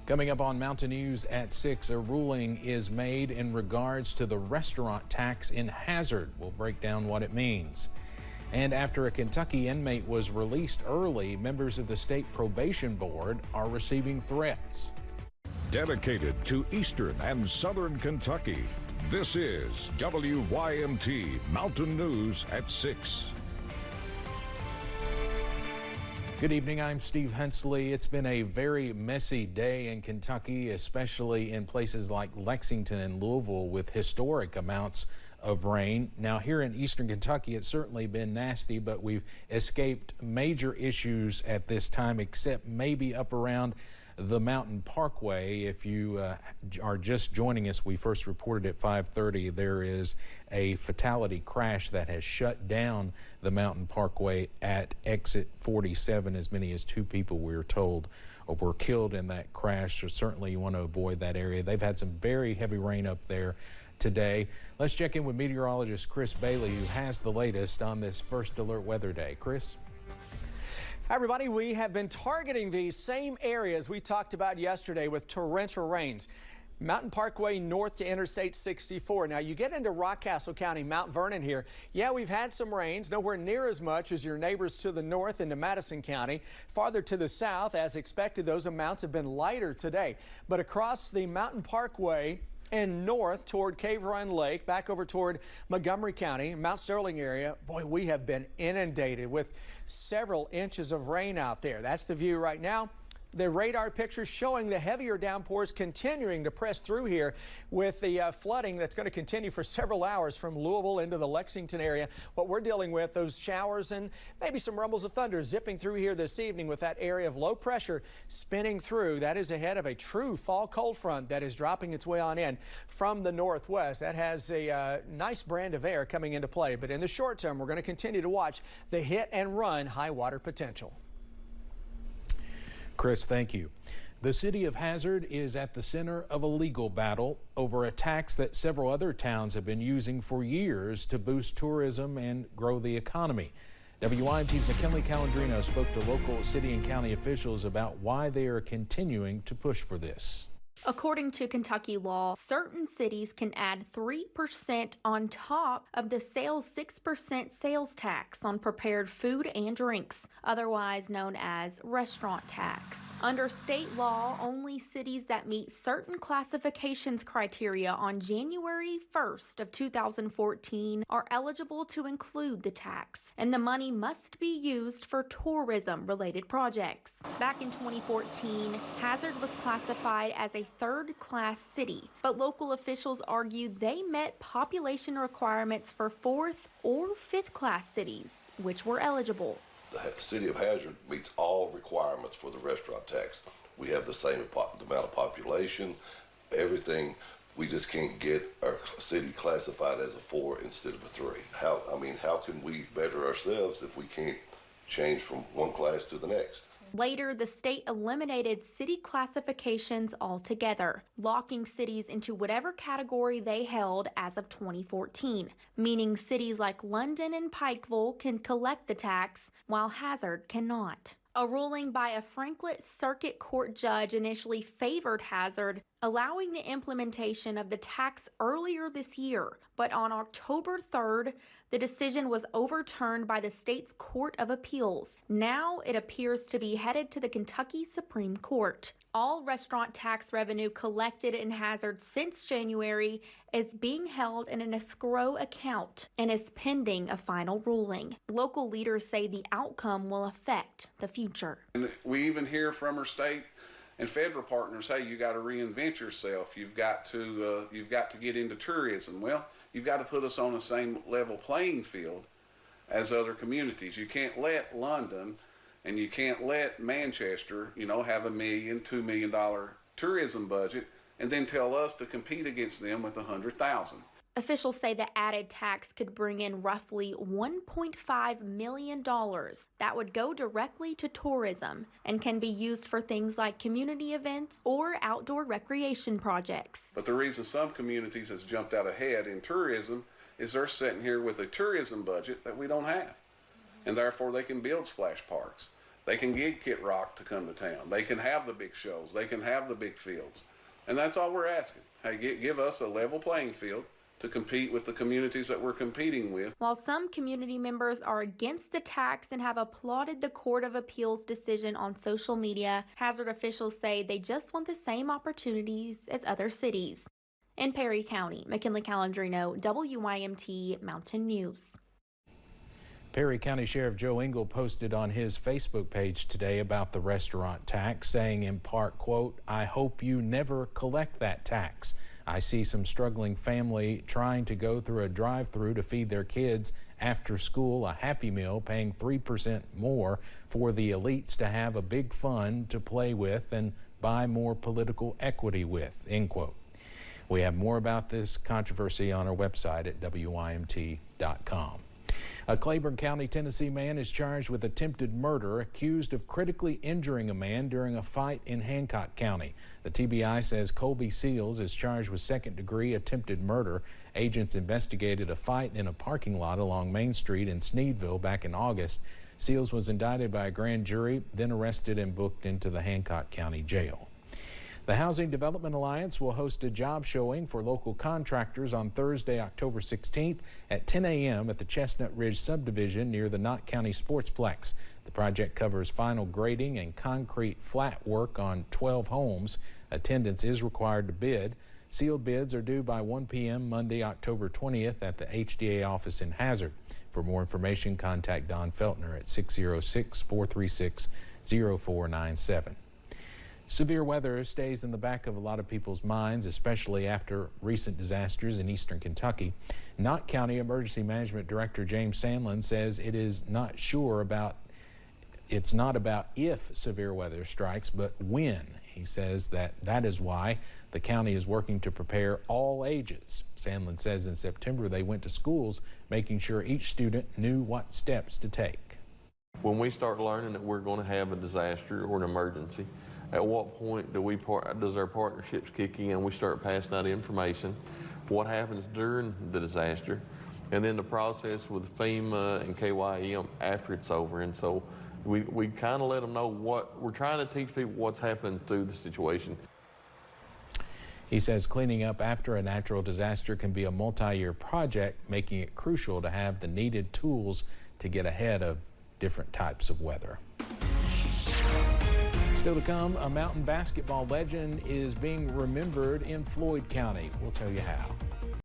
Coming up on Mountain News at 6, a ruling is made in regards to the restaurant tax in Hazard. We'll break down what it means. And after a Kentucky inmate was released early, members of the state probation board are receiving threats. Dedicated to Eastern and Southern Kentucky, this is WYMT Mountain News at 6. Good evening, I'm Steve Hensley. It's been a very messy day in Kentucky, especially in places like Lexington and Louisville with historic amounts of rain. Now here in Eastern Kentucky, it's certainly been nasty, but we've escaped major issues at this time, except maybe up around the Mountain Parkway. If you are just joining us, we first reported at 5:30 there is a fatality crash that has shut down the Mountain Parkway at exit 47. As many as 2 people, we're told, were killed in that crash, so certainly you want to avoid that area. They've had some very heavy rain up there today. Let's check in with meteorologist Chris Bailey, who has the latest on this first alert weather day. Chris? Hi everybody, we have been targeting these same areas we talked about yesterday with torrential rains. Mountain Parkway north to Interstate 64. Now you get into Rockcastle County, Mount Vernon here. Yeah, we've had some rains, nowhere near as much as your neighbors to the north into Madison County. Farther to the south, as expected, those amounts have been lighter today. But across the Mountain Parkway and north toward Cave Run Lake, back over toward Montgomery County, Mount Sterling area, boy, we have been inundated with several inches of rain out there. That's the view right now. The radar picture showing the heavier downpours continuing to press through here with the flooding that's going to continue for several hours from Louisville into the Lexington area. What we're dealing with, those showers and maybe some rumbles of thunder zipping through here this evening with that area of low pressure spinning through. That is ahead of a true fall cold front that is dropping its way on in from the northwest. That has a nice brand of air coming into play. But in the short term, we're going to continue to watch the hit and run high water potential. Chris, thank you. The city of Hazard is at the center of a legal battle over a tax that several other towns have been using for years to boost tourism and grow the economy. WYMT's McKinley Calandrino spoke to local city and county officials about why they are continuing to push for this. According to Kentucky law, certain cities can add 3% on top of the sales 6% sales tax on prepared food and drinks, otherwise known as restaurant tax. Under state law, only cities that meet certain classifications criteria on January 1st of 2014 are eligible to include the tax, and the money must be used for tourism-related projects. Back in 2014, Hazard was classified as a third-class city, but local officials argue they met population requirements for fourth or fifth-class cities, which were eligible. The city of Hazard meets all requirements for the restaurant tax. We have the same amount of population, everything. We just can't get our city classified as a 4 instead of a 3. How can we better ourselves if we can't change from one class to the next? Later, the state eliminated city classifications altogether, locking cities into whatever category they held as of 2014, meaning cities like London and Pikeville can collect the tax, while Hazard cannot. A ruling by a Franklin Circuit Court judge initially favored Hazard, allowing the implementation of the tax earlier this year, but on October 3rd, the decision was overturned by the state's Court of Appeals. Now it appears to be headed to the Kentucky Supreme Court. All restaurant tax revenue collected in Hazard since January is being held in an escrow account and is pending a final ruling. Local leaders say the outcome will affect the future. And we even hear from our state and federal partners, hey, you got to reinvent yourself. You've got to get into tourism. Well, you've got to put us on the same level playing field as other communities. You can't let London and you can't let Manchester, have $1 million, $2 million tourism budget and then tell us to compete against them with 100,000. Officials say the added tax could bring in roughly $1.5 million. That would go directly to tourism and can be used for things like community events or outdoor recreation projects. But the reason some communities has jumped out ahead in tourism is they're sitting here with a tourism budget that we don't have. And therefore they can build splash parks. They can get Kit Rock to come to town. They can have the big shows. They can have the big fields. And that's all we're asking. Hey, give us a level playing field to compete with the communities that we're competing with. While some community members are against the tax and have applauded the Court of Appeals decision on social media, Hazard officials say they just want the same opportunities as other cities. In Perry County, McKinley Calandrino, WYMT Mountain News. Perry County Sheriff Joe Engel posted on his Facebook page today about the restaurant tax, saying in part, quote, "I hope you never collect that tax. I see some struggling family trying to go through a drive-through to feed their kids after school a Happy Meal, paying 3% more for the elites to have a big fund to play with and buy more political equity with," end quote. We have more about this controversy on our website at WYMT.com. A Claiborne County, Tennessee man is charged with attempted murder, accused of critically injuring a man during a fight in Hancock County. The TBI says Colby Seals is charged with second-degree attempted murder. Agents investigated a fight in a parking lot along Main Street in Sneedville back in August. Seals was indicted by a grand jury, then arrested and booked into the Hancock County Jail. The Housing Development Alliance will host a job showing for local contractors on Thursday, October 16th at 10 a.m. at the Chestnut Ridge subdivision near the Knott County Sportsplex. The project covers final grading and concrete flat work on 12 homes. Attendance is required to bid. Sealed bids are due by 1 p.m. Monday, October 20th at the HDA office in Hazard. For more information, contact Don Feltner at 606-436-0497. Severe weather stays in the back of a lot of people's minds, especially after recent disasters in eastern Kentucky. Knott County Emergency Management Director James Sandlin says it's not about if severe weather strikes, but when. He says that is why the county is working to prepare all ages. Sandlin says in September they went to schools, making sure each student knew what steps to take. When we start learning that we're going to have a disaster or an emergency, at what point does our partnerships kick in and we start passing out information? What happens during the disaster? And then the process with FEMA and KYM after it's over. And so we kind of let them know what we're trying to teach people what's happened through the situation. He says cleaning up after a natural disaster can be a multi-year project, making it crucial to have the needed tools to get ahead of different types of weather. Still to come, a mountain basketball legend is being remembered in Floyd County. We'll tell you how.